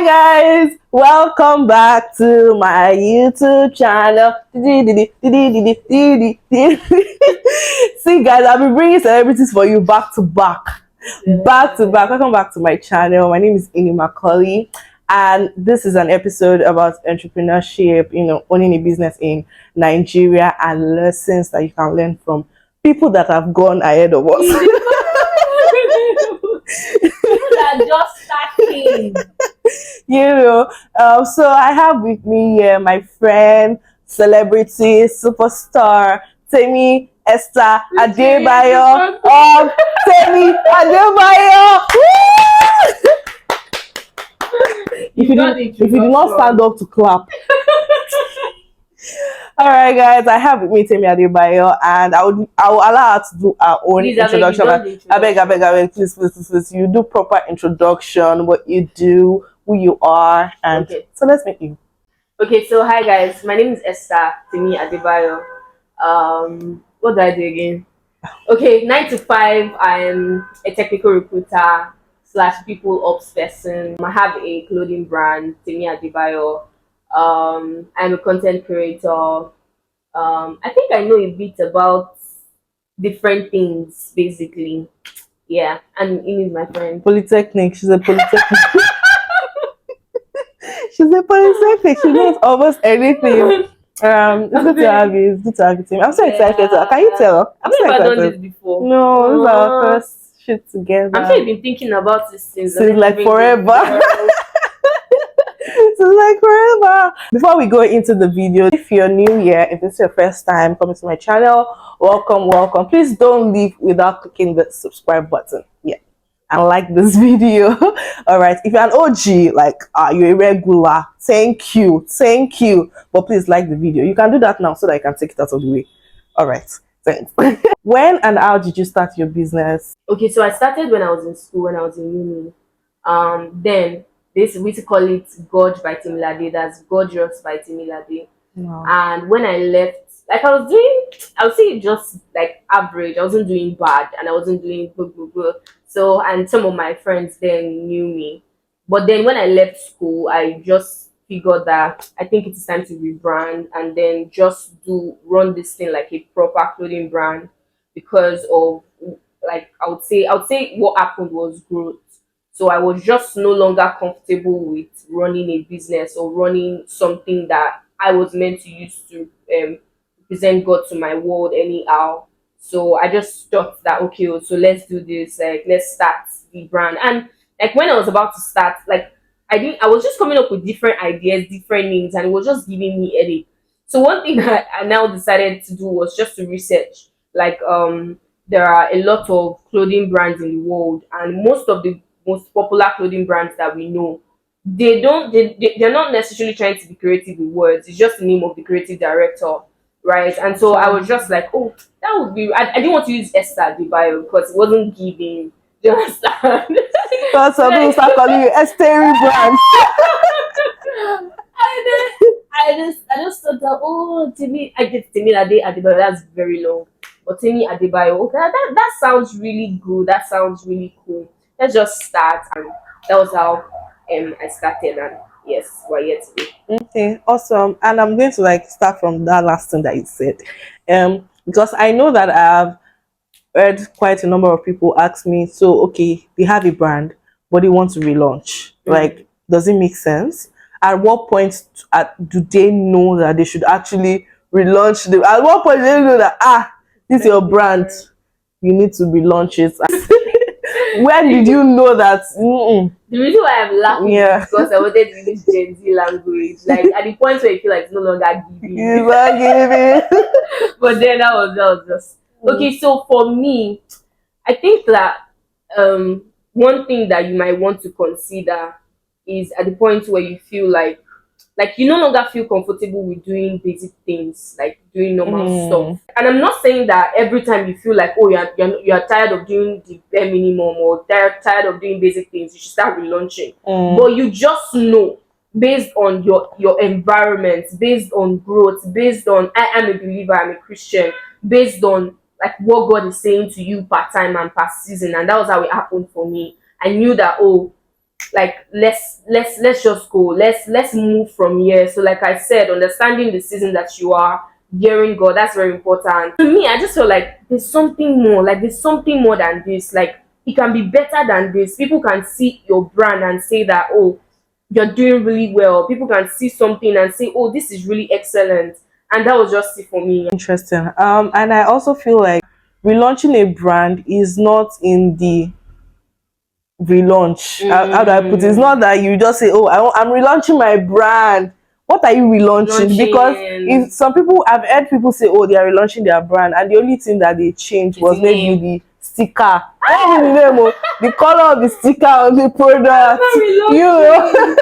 Hi guys, welcome back to my YouTube channel. See guys, I'll be bringing celebrities for you back to back. Welcome back to my channel. My name is Ini Macaulay, and this is an episode about entrepreneurship, owning a business in Nigeria and lessons that you can learn from people that have gone ahead of us. People that are just starting. So I have with me here my friend, celebrity, superstar, Temi Esther Adebayo. Temi Adebayo. If you do not stand up to clap. All right, guys, I have with me Temi Adebayo, and I will allow her to do our own introduction. I beg, please. You do proper introduction, what you do, who you are, and Okay. So let's meet you. Okay, so hi guys, my name is Esther Temi Adebayo. What do I do again? Okay, 9 to 5. I'm a technical recruiter / people ops person. I have a clothing brand, Temi Adebayo. I'm a content creator. I think I know a bit about different things, basically. Yeah, and Amy is my friend. Polytechnic. She's a polytechnic. She's a polytechnic. She knows almost anything. It's good to have you. It's good to have you, Team. I'm so excited. Can you tell? I'm so excited. I've never done this before. No, this is our first shit together. I'm sure you've been thinking about this since like forever. So like forever. Before we go into the video, if you're new here, if this is your first time coming to my channel, welcome. Please don't leave without clicking the subscribe button. Yeah, and like this video. All right, if you're an OG, like you're a regular, thank you, but please like the video. You can do that now so that I can take it out of the way. All right, thanks. When and how did you start your business? Okay, so I started when I was in school, when I was in uni. Then we used to call it Gorge by Temi Lade. That's Gorgeous by Temi Lade. Wow. And when I left, like I would say just like average. I wasn't doing bad, and I wasn't doing good. So, and some of my friends then knew me. But then when I left school, I just figured that I think it's time to rebrand and then just run this thing like a proper clothing brand, because of, like, I would say what happened was growth. So I was just no longer comfortable with running a business or running something that I was meant to use to present God to my world anyhow. So I just thought that, okay, so let's do this. Like, let's start the brand. And like when I was about to start, like I was just coming up with different ideas, different names, and it was just giving me headache. So one thing that I now decided to do was just to research. Like there are a lot of clothing brands in the world, and most of the most popular clothing brands that we know, they're not necessarily trying to be creative with words. It's just the name of the creative director, right? And so I was just like, oh, that would be. I didn't want to use Esther Adebayo because it wasn't giving. Do you understand? So some people start calling you Esther brand. I just thought that, oh, Temi Adebayo, that's very long. But Temi Adebayo, okay, that sounds really good. That sounds really cool. Let's just start, and that was how I started, and yes, we're here today. Okay, awesome. And I'm going to start from that last thing that you said, because I know that I've heard quite a number of people ask me, so okay, they have a brand, but they want to relaunch. Like, does it make sense? At what point do they know that they should actually relaunch them? At what point do they know that this is your brand, you need to relaunch it? When did you know that? The reason why I'm laughing is because I wanted to use Gen Z language. Like at the point where you feel like it's no longer giving. It's not giving. But then that was just okay. So for me, I think that one thing that you might want to consider is at the point where you feel like you no longer feel comfortable with doing basic things, like doing normal stuff. And I'm not saying that every time you feel like, oh, you're tired of doing the bare minimum or tired of doing basic things, you should start relaunching. But you just know, based on your environment, based on growth, based on I am a believer, I'm a Christian, based on like what God is saying to you per time and per season. And that was how it happened for me. I knew that, oh, like let's just go, let's move from here. So like I said, understanding the season that you are, hearing God, that's very important to me. I just feel like there's something more, like there's something more than this. Like it can be better than this. People can see your brand and say that, oh, you're doing really well. People can see something and say, oh, this is really excellent. And that was just it for me. Interesting. And I also feel like relaunching a brand is not in the relaunch. How do I put it? It's not that you just say, "Oh, I'm relaunching my brand." What are you relaunching? Because Launching if some people, I've heard people say, "Oh, they are relaunching their brand," and the only thing that they changed is was the maybe name. the sticker, maybe the name, the color of the sticker on the product. You know, Relaunching.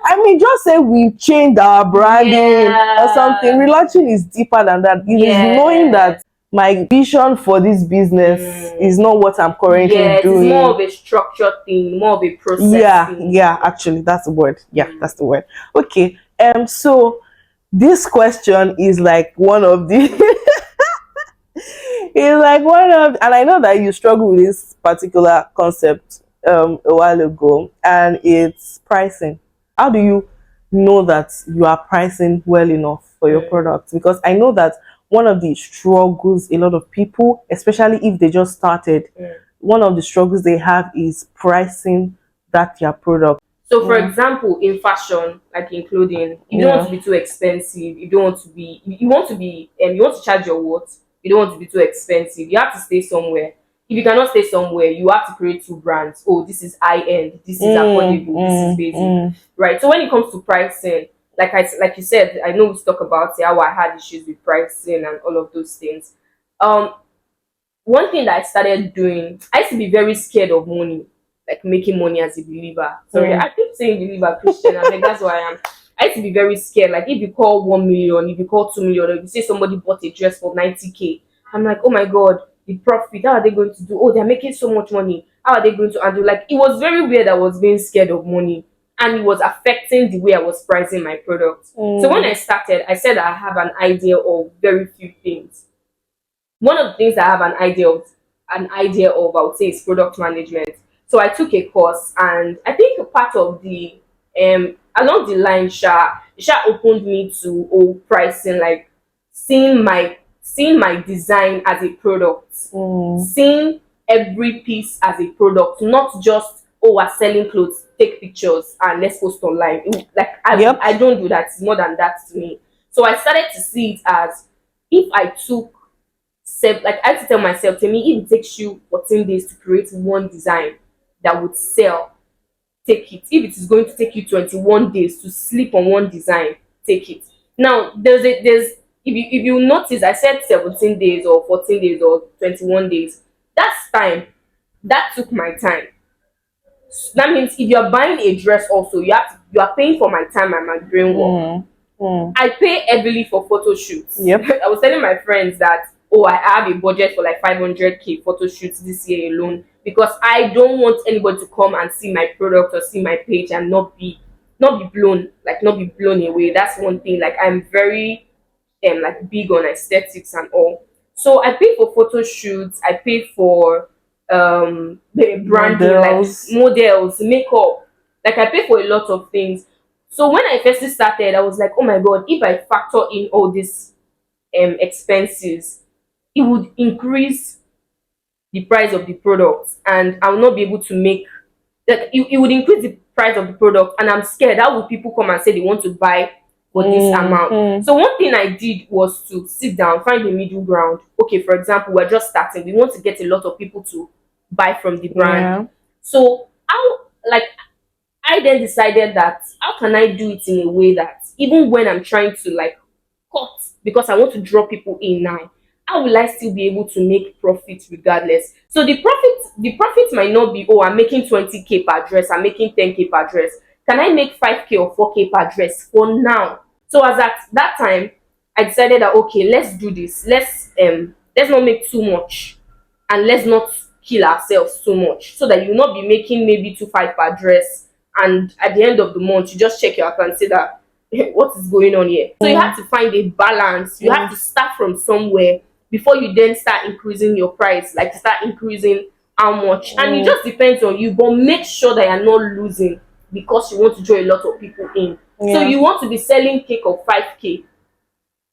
I mean, just say we changed our branding or something. Yeah. Relaunching is deeper than that. It is knowing Yeah. that my vision for this business is not what I'm currently Yes, it's more doing. of a structured thing, more of a process Yeah, thing. yeah, actually, that's the word. Yeah, that's the word. Okay. So this question is like one of the it's like one of, and I know that you struggle with this particular concept a while ago, and it's pricing. How do you know that you are pricing well enough for your product? Because I know that one of the struggles a lot of people, especially if they just started, one of the struggles they have is pricing that their product. So, for example, in fashion, like in clothing, if you don't want Yeah. to be too expensive, you don't want to be, you want to be, you want to charge your worth. You don't want to be too expensive. You have to stay somewhere. If you cannot stay somewhere, you have to create two brands. Oh, this is high end. This is affordable. This is basic, right? So when it comes to pricing, like you said, I know we talk about how I had issues with pricing and all of those things. Um, One thing that I started doing, I used to be very scared of money, like making money as a believer. Sorry, I keep saying believer Christian. I think that's who I am. I used to be very scared. Like if you call 1 million, if you call 2 million, or if you say somebody bought a dress for 90K, I'm like, oh my god, the profit. How are they going to do? Oh, they're making so much money. How are they going to handle? Like it was very weird. I was being scared of money, and it was affecting the way I was pricing my products. So when I started, I said I have an idea of very few things. One of the things I have an idea of, I would say, is product management. So I took a course, and I think a part of the along the line, Sha opened me to pricing, like seeing my design as a product, seeing every piece as a product, not just, oh, we're selling clothes, take pictures and let's post online. Like Yep. I don't do that. It's more than that to me. So I started to see it as, if I took like I had to tell myself, to me, if it takes you 14 days to create one design that would sell, take it. If it is going to take you 21 days to sleep on one design, take it. Now there's if you notice, I said 17 days or 14 days or 21 days. That's time. That took my time. That means if you're buying a dress also, you are paying for my time and my brain work. I pay heavily for photo shoots. Yep. I was telling my friends that, oh, I have a budget for like 500K photo shoots this year alone, because I don't want anybody to come and see my product or see my page and not be blown away. That's one thing. Like I'm very like big on aesthetics and all. So I pay for photo shoots. I pay for the branding, like Models. models, makeup. Like I pay for a lot of things. So when I first started, I was like, oh my god, if I factor in all these expenses, it would increase the price of the product, and I will not be able to make, like it would increase the price of the product, and I'm scared how will people come and say they want to buy for this amount. So one thing I did was to sit down, find a middle ground. Okay, for example, we're just starting, we want to get a lot of people to buy from the brand. Yeah. So how, like, I then decided that how can I do it in a way that even when I'm trying to like cut, because I want to draw people in now, how will I still be able to make profit regardless? So the profit might not be, oh, I'm making 20K per dress, I'm making 10K per dress. Can I make 5K or 4K per dress for now? So as at that time, I decided that, okay, let's do this. Let's not make too much, and let's not kill ourselves so much, so that you not be making maybe 2.5 per dress, and at the end of the month you just check your account and say that, what is going on here? So you have to find a balance. You have to start from somewhere before you then start increasing your price, like start increasing how much, and it Mm. just depends on you. But make sure that you're not losing because you want to draw a lot of people in. So Yeah. you want to be selling cake of 5k,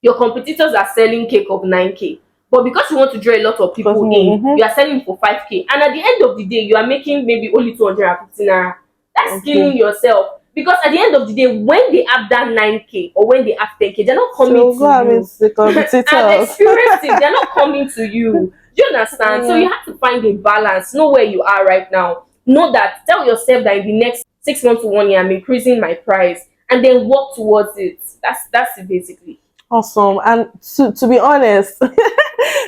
your competitors are selling cake of 9k, but because you want to draw a lot of Because people in, mm-hmm. you are selling for 5k, and at the end of the day you are making maybe only 250 naira. That's Okay. killing yourself, because at the end of the day, when they have that 9k or when they have 10k, they're not coming So go to and meet you. the I've competitors. experienced it. They're not coming to you. Do you understand? So Yeah. you have to find a balance. Know where you are right now. Know that. Tell yourself that in the next 6 months to 1 year, I'm increasing my price, and then work towards it. That's it basically. Awesome. And to be honest,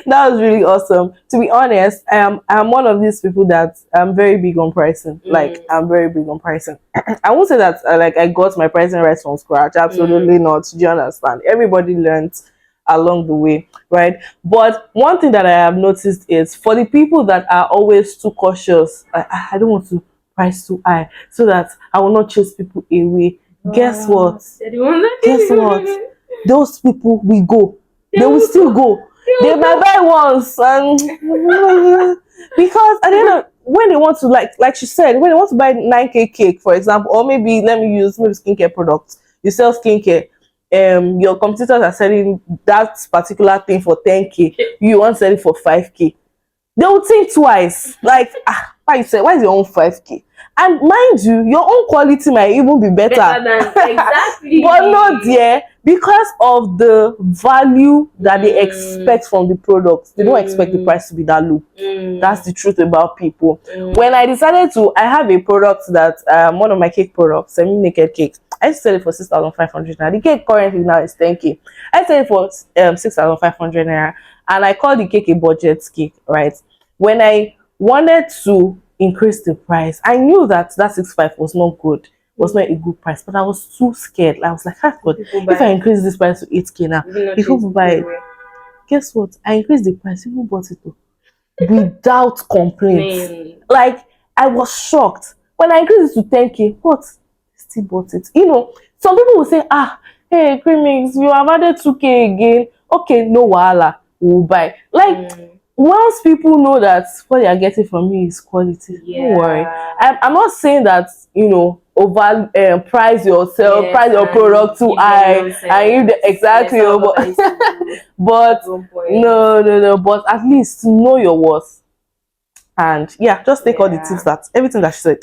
that was really awesome. To be honest, I'm one of these people that I'm very big on pricing. Like Mm, I'm very big on pricing. I won't say that like I got my pricing right from scratch. mm, Absolutely not. Do you understand? Everybody learns along the way, right? But one thing that I have noticed is for the people that are always too cautious, I don't want to price too high so that I will not chase people away. Guess what? they're the ones that Guess what? Those people will go. they They will will still go. go. They They will might go. buy once and because at the end of when they want to like she said, when they want to buy 9k cake, for example, or maybe let me use maybe skincare products. You sell skincare, your competitors are selling that particular thing for 10k. You want to sell it for 5k. They will think twice. Like, why you say why is your own 5k? And mind you, your own quality might even be better. Better than exactly. But not there because of the value that they Mm, expect from the product. They don't expect the mm, price to be that low. That's mm, the truth about people. When mm. I decided to, I have a product that one of my cake products, semi naked cake. I used to sell it for 6,500 naira. The cake currently now is 10k. I sell it for 6,500 naira, and I call the cake a budget cake, right? When I wanted to increase the price, I knew that that 6,500 was not good, was not a good price, but I was too scared. I was like, ah, God, People if I buy. increase this price to 8k now, You not people chase will people buy it. away. Guess what? I increased the price, people bought it too, without complaints. Man. Like, I was shocked. When I increased it to 10k, what? Still bought it. Some people will say, hey, Creamix, you have added 2k again. Okay, no wahala, we'll buy. Like, Mm, once people know that what they are getting from me is quality, don't worry. yeah. I'm not saying that over price yourself, Yes, price your and product too give them high, and you nonsense. Yes, exactly. that was what I used to do But at one point. no, no, no. But at least know your worth, and yeah, just take all the tips Yeah. that everything that she said,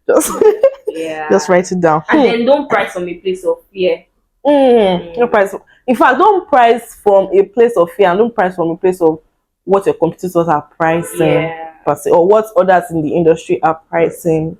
just just Yeah. write it down. And then don't price from a place of fear. No Mm, price. In fact, don't price from a place of fear and don't price from a place of what your competitors are pricing yeah. per se, or what others in the industry are pricing.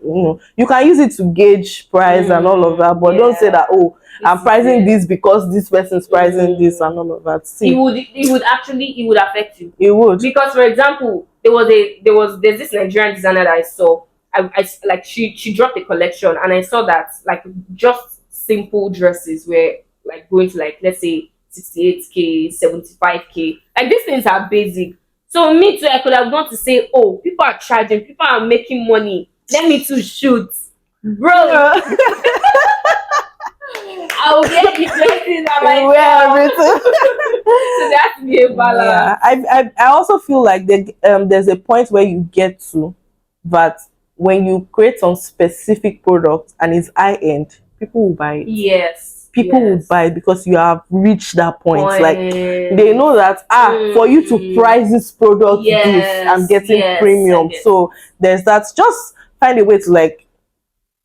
You can use it to gauge price and all of that, but don't say Yeah. that, oh, This I'm is pricing it. this because this person is pricing this and Mm. all of that. It See, would it would actually it would affect you. it would. Because for example, there's this Nigerian designer that I saw. I like she dropped a collection, and I saw that like just simple dresses were like going to, like, let's say 68k, 75k. Like these things are basic. So me too, I could have gone to say, oh, people are charging, people are making money. Let me to shoot, bro. Yeah. I will get the dresses by You wear myself. everything. So there has to be a balance. Yeah, I also feel like there's a point where you get to that when you create some specific product and it's high end, people will buy it. Yes, People will yes. buy it because you have reached that point. Like they Point. know that for you to price this product this, I'm Yes, getting yes, I premium. get. So there's that. Just find a way to like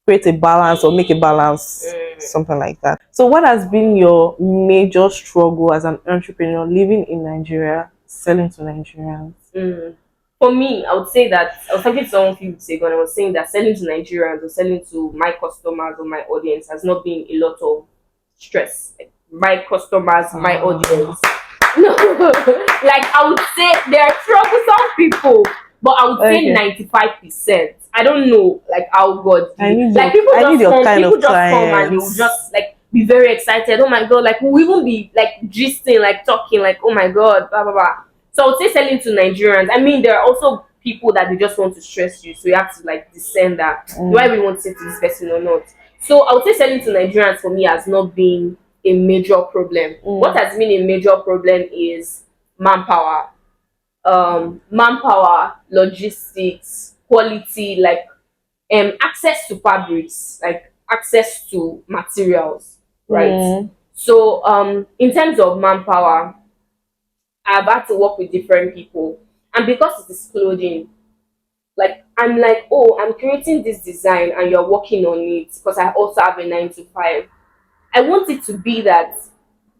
create a balance or make a balance, Mm. something like that. So what has been your major struggle as an entrepreneur living in Nigeria, selling to Nigerians? Mm. For me, I would say that I was talking to someone a few weeks ago, and I was saying that selling to Nigerians or selling to my customers or my audience has not been a lot of stress. Like, my customers, my audience. No, like I would say there are troublesome people, but I would say Okay. 95%. I don't know, like how God I did. need Like your I need your kind people of just come and they will clients. just like be very excited. Oh my god, like we'll even be like gisting, like talking, like oh my god, blah blah blah. So I would say selling to Nigerians. I mean, there are also people that they just want to stress you, so you have to like discern that do I really want to say to this person or not. So I would say selling to Nigerians for me has not been a major problem. What Mm. has been a major problem is manpower. manpower, logistics, quality, like access to fabrics, like access to materials, right? Mm. So in terms of manpower, I've had to work with different people, and because it is clothing, like I'm like, oh, I'm creating this design and you're working on it because I also have a 9 to 5. I want it to be that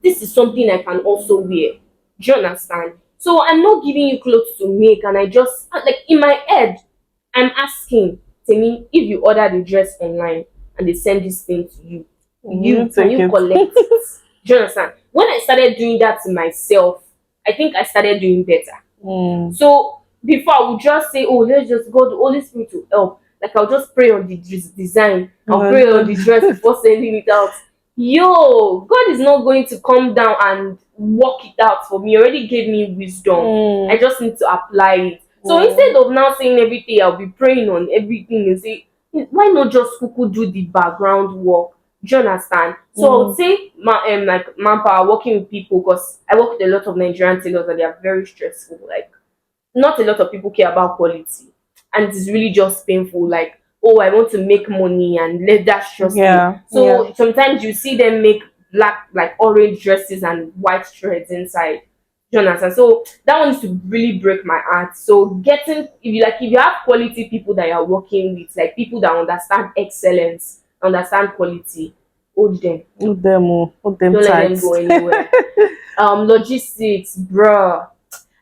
this is something I can also wear. Do you understand? So I'm not giving you clothes to make, and I just like in my head, I'm asking Temi, if you order the dress online and they send this thing to you, You can take you it. collect it? Do you understand? When I started doing that to myself, I think I started doing better. Mm. So before I would just say, oh, let's just go the Holy Spirit to help. Like I'll just pray on the design. I'll pray on the dress before sending it out. Yo, God is not going to come down and work it out for me. He already gave me wisdom. I Mm. just need to apply it. So Mm. instead of now saying everything, I'll be praying on everything and say, why not just kuku do the background work? Do you understand? So I would Mm. say, like manpower, working with people, because I work with a lot of Nigerian tailors and they are very stressful. Like not a lot of people care about quality, and it's really just painful. Like, oh, I want to make money and let that stress me. Yeah. Yeah. So sometimes you see them make black, like orange dresses and white threads inside. Do you understand? So that one used to really break my heart. So getting, if you have quality people that you're working with, like people that understand excellence, understand quality, hold them. Put them Don't let them tight. go anywhere. Logistics, bruh.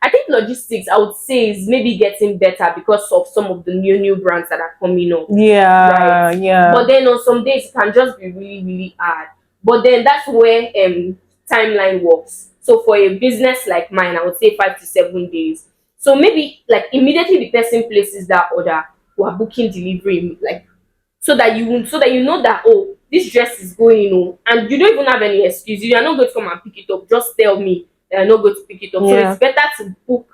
I think logistics, I would say, is maybe getting better because of some of the new brands that are coming up, right? Yeah. But Yeah. then on some days it can just be really, really hard. But then that's where timeline works. So for a business like mine, I would say 5 to 7 days. So maybe like immediately the person places that order, we're booking delivery, like so that you know that, oh, this dress is going, oh, and you don't even have any excuse. You are not going to come and pick it up. Just tell me that you're not going to pick it up. So it's Yeah. better to book.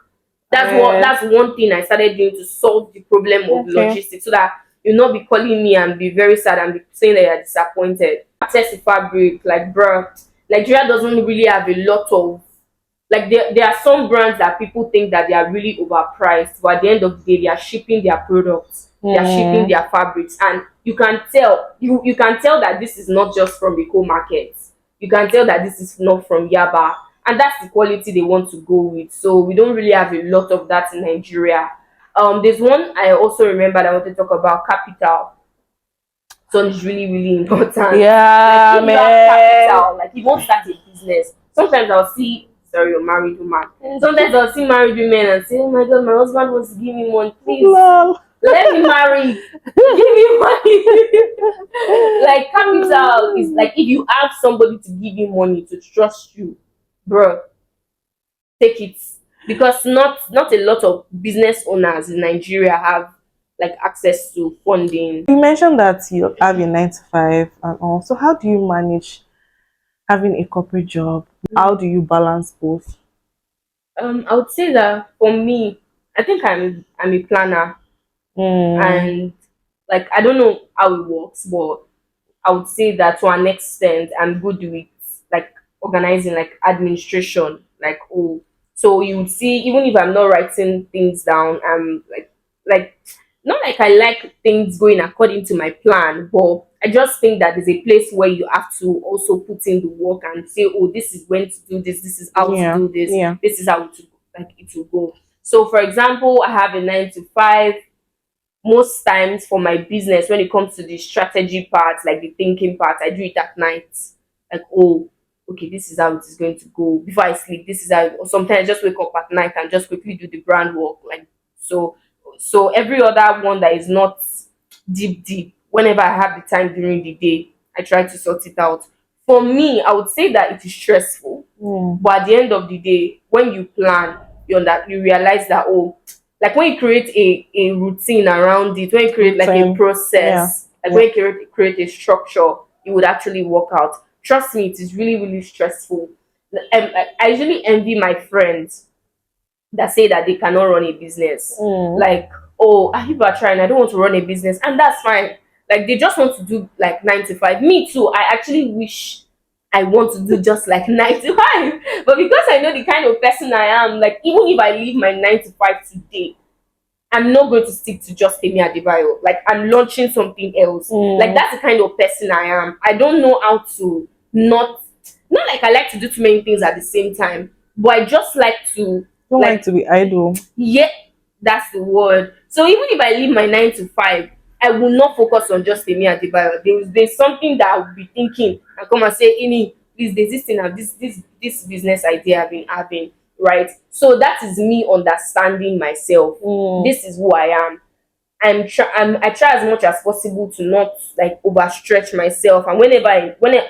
Uh, That's one thing I started doing to solve the problem of okay. logistics, so that you'll not be calling me and be very sad and be saying that you're disappointed. Access to fabric, like bruh, Nigeria doesn't really have a lot of, like there are some brands that people think that they are really overpriced, but at the end of the day they are shipping their products, they are shipping Mm. their fabrics, and you can tell that this is not just from the co-market. You can tell that this is not from Yaba, and that's the quality they want to go with. So we don't really have a lot of that in Nigeria. There's one I also remember that I want to talk about, capital. So it's really, really important. Like Yeah, if you have man. capital, like you won't start a business. Sometimes I'll see, sorry, you're married woman. Sometimes I'll see married women and say, oh my god, my husband wants to give me money. Please Lol. let me marry. Give me money. Like capital is like if you have somebody to give you money to trust you, bro, take it. Because not a lot of business owners in Nigeria have like access to funding. You mentioned that you have a 9 to 5 and all. So how do you manage having a corporate job? How do you balance both? I would say that for me, I think I'm a planner, Mm. and like I don't know how it works, but I would say that to an extent I'm good with like organizing, like administration, like, oh, so you would see, even if I'm not writing things down, I'm like not like I like things going according to my plan, but I just think that there's a place where you have to also put in the work and say, oh, this is when to do this, this is how to Yeah. do this, Yeah. this is how to, like, it will go. So for example, I have a 9 to 5. Most times for my business, when it comes to the strategy part, like the thinking part, I do it at night. Like, oh, okay, this is how it is going to go before I sleep. This is how, or sometimes I just wake up at night and just quickly do the brand work. Like, so so every other one that is not deep, whenever I have the time during the day, I try to sort it out. For me, I would say that it is stressful, Mm. but at the end of the day, when you plan, you realize that, oh, like when you create a routine around it, when you create like a Routine. Yeah. process, like Yeah. when you create a structure, it would actually work out. Trust me, it is really, really stressful. I usually envy my friends that say that they cannot run a business. Mm. Like, oh, people are trying, I don't want to run a business, and that's fine. Like they just want to do like 9 to 5. Me too. I actually wish I want to do just like 9 to 5. But because I know the kind of person I am, like even if I leave my 9 to 5 today, I'm not going to stick to just Temi Adebayo. Like I'm launching something else. Like Mm. that's the kind of person I am. I don't know how to not like I like to do too many things at the same time, but I just like to Don't like like to be idle. yeah, that's the word. So even if I leave my 9 to 5, I will not focus on just Temi Adebayo. There's something that I will be thinking and come and say, Ini, please, there's this thing, this business idea I've been having, right? So that is me understanding myself. Mm. This is who I am. I try as much as possible to not like overstretch myself. And when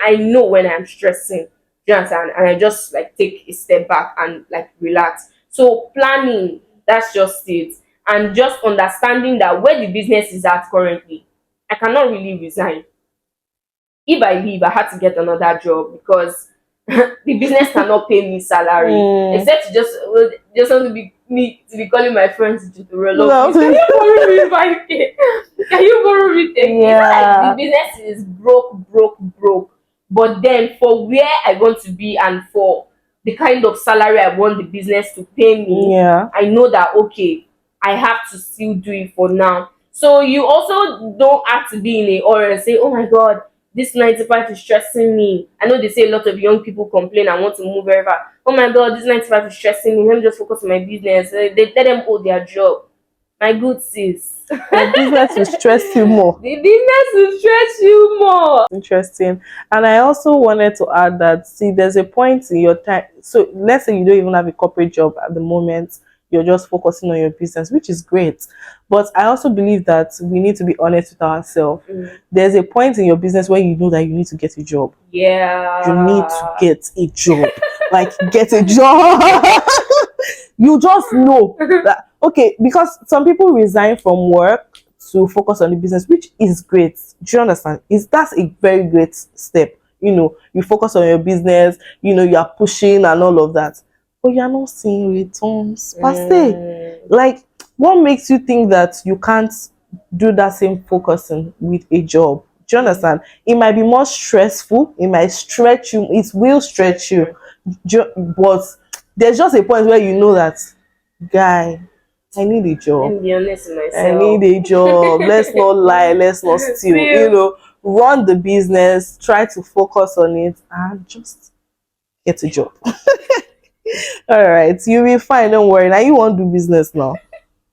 I know when I'm stressing, do you understand? And I just like take a step back and like relax. So planning, that's just it. And just understanding that where the business is at currently, I cannot really resign. If I leave, I had to get another job because the business cannot pay me salary. Mm. Except to just want to be me to be calling my friends to No. please, can you borrow me 5K? Can you borrow me 10K? It's not Yeah. like the business is broke. But then for where I want to be and for the kind of salary I want the business to pay me, Yeah. I know that okay, I have to still do it for now. So you also don't have to be in a hurry and say, oh my god, this 9 to 5 is stressing me. I know they say a lot of young people complain and want to move wherever. Oh my god, this 9 to 5 is stressing me. Let me just focus on my business. They let them hold their job. My good sis. The business will stress you more. The business will stress you more. Interesting. And I also wanted to add that, see, there's a point in your time. So let's say you don't even have a corporate job at the moment, you're just focusing on your business, which is great. But I also believe that we need to be honest with ourselves. There's a point in your business where you know that you need to get a job. Yeah. You need to get a job. Like, get a job. You just know that, okay, because some people resign from work to focus on the business, which is great. Do you understand? That's a very great step. You focus on your business, you are pushing and all of that. But you're not seeing returns per se. Like, what makes you think that you can't do that same focusing with a job? Do you understand? It might be more stressful, it might stretch you, it will stretch you. But there's just a point where you know that, guy, I need a Let job. me be honest with I myself. need a job. Let's not lie, let's not steal. Steal. Run the business, try to focus on it, and just get a job. All right, you'll be fine. Don't worry. Now you won't do business now.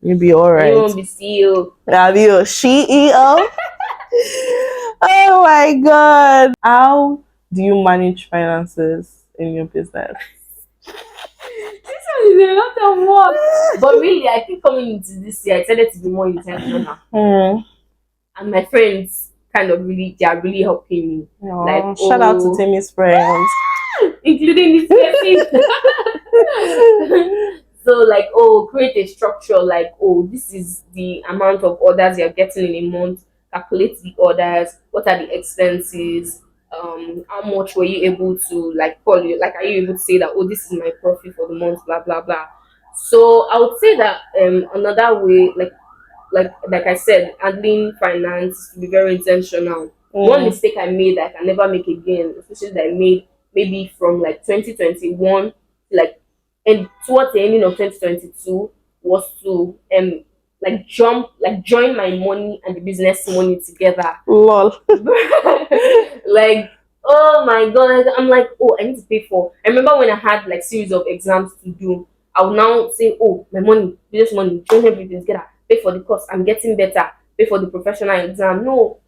You'll be all You right. won't be CEO. I'll be your CEO. Oh my god. How do you manage finances in your business? This one is a lot of work. But really, I think coming into this year, I decided to be more intentional. And my friends they are really helping me. Like, Shout out to Temi's friends. including this person. So like, create a structure like, this is the amount of orders you're getting in a month, calculate the orders, what are the expenses, how much were you able to like call you, like are you able to say that, this is my profit for the month, blah blah blah. So I would say that another way, like I said, handling finance is to be very intentional. One mistake I made that I can never make again, especially that I made maybe from like 2021, like, and towards the ending of 2022, was to join my money and the business money together. Lol. Like, oh my god, I'm like, I need to pay for. I remember when I had like series of exams to do, I would now say, my money, business money, join everything together, pay for the course, I'm getting better, pay for the professional exam. No,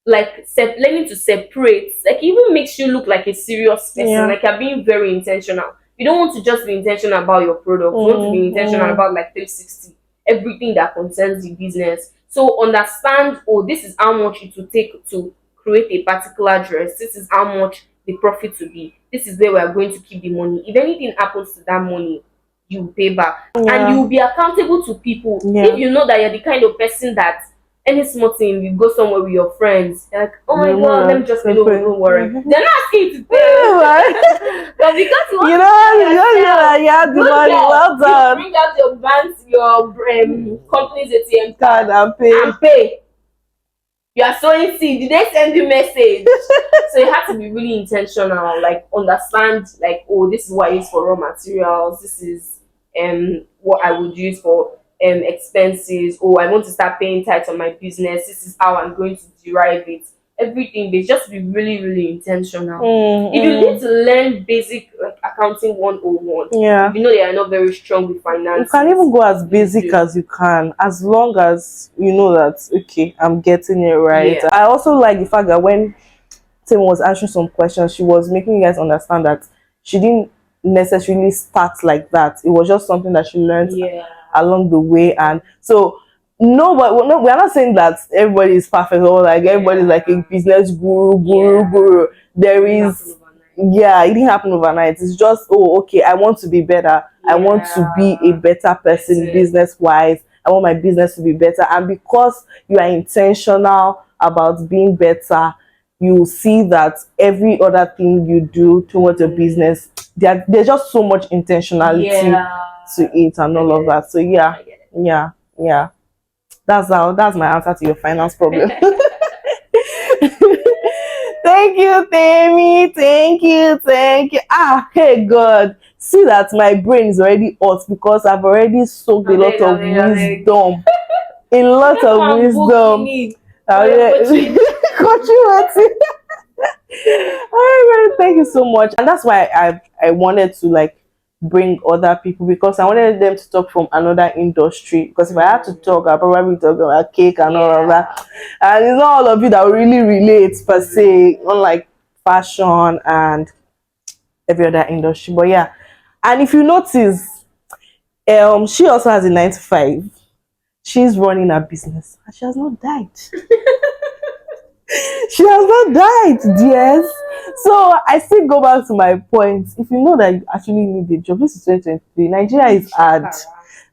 like learning to separate, like, even makes you look like a serious person. Yeah. Like, you're being very intentional. You don't want to just be intentional about your product. You want to be intentional about like 360, everything that concerns the business. So understand, this is how much it will take to create a particular dress. This is how much the profit will be. This is where we are going to keep the money. If anything happens to that money, you pay back. And you will be accountable to people. If you know that you're the kind of person that any small thing, you go somewhere with your friends, you're like, oh my god, let me just no worry. They're not asking you to pay. But because you have the money, well done. Bring out your banks, your company's ATM Card card and pay. and pay. You are sowing seed. Did they send you message? So you have to be really intentional, like understand, like, oh, this is what I use for raw materials. This is what I would use for expenses. Oh, I want to start paying tax on my business. This is how I'm going to derive it. Everything, they just be really, really intentional. If you need to learn basic like accounting 101, Yeah. if you know they are not very strong with finance, You can even go as basic as you can, as long as you know that okay, I'm getting it right. Yeah. I also like the fact that when Tim was answering some questions, she was making you guys understand that she didn't necessarily start like that. It was just something that she learned along the way, and so no, but we're not saying that everybody is perfect or like everybody's like a business guru. There is, yeah, it didn't happen overnight. It's just, oh, okay, I want to be better. I want to be a better person business wise. I want my business to be better, and because you are intentional about being better, you see that every other thing you do towards your business, there's just so much intentionality to it and all of that. So yeah, that's my answer to your finance problem. Thank you, Temi. Thank you. Ah, hey God, see that my brain is already hot because I've already soaked a lot of wisdom, a lot of wisdom. Alright, thank you so much. And that's why I wanted to like bring other people, because I wanted them to talk from another industry. Because if I had to talk, I'd probably talk about cake and all of that. And it's not all of you that really relate per se, unlike fashion and every other industry. But yeah. And if you notice, she also has a 9 to 5. She's running her business and she has not died. She has not died, yes. So I still go back to my point. If you know that you actually need a job, this is 2023. Nigeria is hard.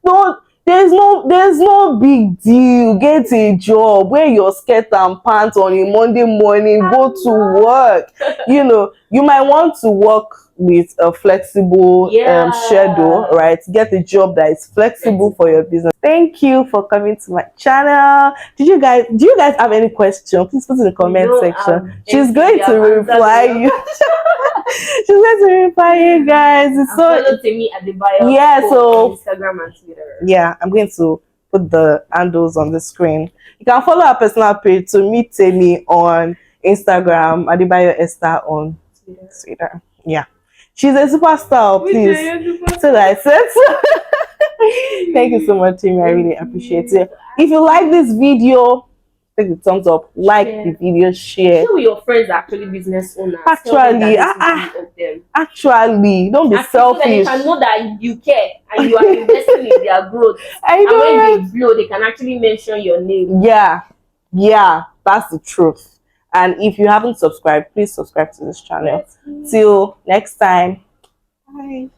No, there's no big deal. Get a job, wear your skirt and pants on a Monday morning, go to work. You might want to work with a flexible schedule, right? Get a job that is flexible for your business. Thank you for coming to my channel. Do you guys have any questions? Please put in the comment section. She's going to reply you. She's going to reply you guys. It's follow Temi at the bio. So on Instagram and Twitter. Yeah, I'm going to put the handles on the screen. You can follow our personal page to meet Temi on Instagram, Adebayo Esther on Twitter. Yeah. She's a superstar, please. So that I said so. Thank you so much, Temi. I really appreciate it. If you like this video, take the thumbs up, like the video, share. Share with your friends actually business owners. Actually, don't be selfish. So that they can know that you care and you are investing in their growth. And when they blow, they can actually mention your name. Yeah, that's the truth. And if you haven't subscribed, please subscribe to this channel. Till next time. Bye.